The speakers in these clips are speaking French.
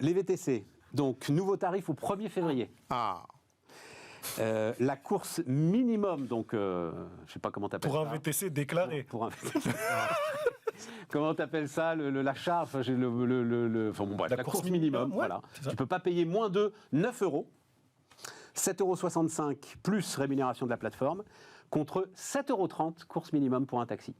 Les VTC, donc nouveau tarif au 1er février. Ah. La course minimum, donc je ne sais pas comment tu appelles ça. Pour un VTC déclaré. Pour un VTC. Comment tu appelles ça, la charge, enfin, la course minimum, ouais, voilà. c'est ça. Tu ne peux pas payer moins de 9 euros, 7,65 € plus rémunération de la plateforme, contre 7,30 € course minimum pour un taxi.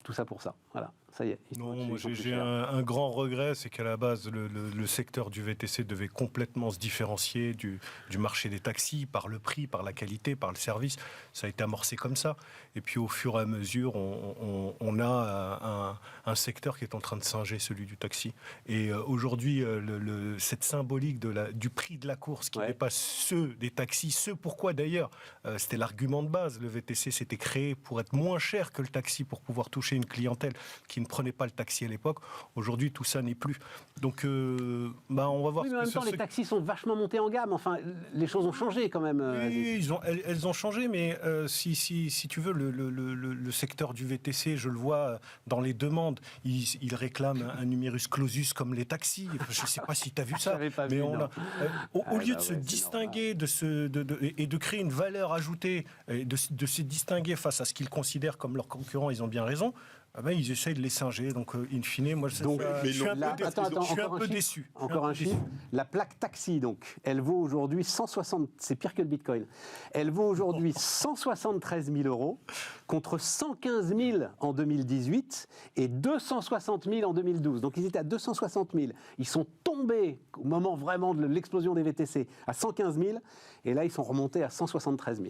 Tout ça pour ça, voilà. Ça y est. Non, moi j'ai un grand regret, c'est qu'à la base, le secteur du VTC devait complètement se différencier du marché des taxis par le prix, par la qualité, par le service. Ça a été amorcé comme ça. Et puis au fur et à mesure, on a un secteur qui est en train de singer celui du taxi. Et aujourd'hui, cette symbolique du prix de la course qui n'est pas ceux des taxis, ce pourquoi d'ailleurs, c'était l'argument de base. Le VTC s'était créé pour être moins cher que le taxi, pour pouvoir toucher une clientèle qui ne prenait pas le taxi à l'époque. Aujourd'hui, tout ça n'est plus. Donc, on va voir. Oui, mais en même temps, les taxis sont vachement montés en gamme. Enfin, les choses ont changé quand même. Oui, elles ont changé, mais si tu veux, le secteur du VTC, je le vois dans les demandes, il réclame un numerus clausus comme les taxis. Je ne sais pas si tu as vu ça, mais au lieu de se distinguer et de créer une valeur ajoutée, et de se distinguer face à ce qu'ils considèrent comme leurs concurrents, ils ont bien raison. Ils essayent de les singer, donc in fine, moi je suis un peu déçu. Encore un chiffre, la plaque taxi, donc, elle vaut aujourd'hui 160, c'est pire que le Bitcoin, elle vaut aujourd'hui 173 000 € contre 115 000 en 2018 et 260 000 en 2012. Donc ils étaient à 260 000. Ils sont tombés au moment vraiment de l'explosion des VTC à 115 000 et là ils sont remontés à 173 000.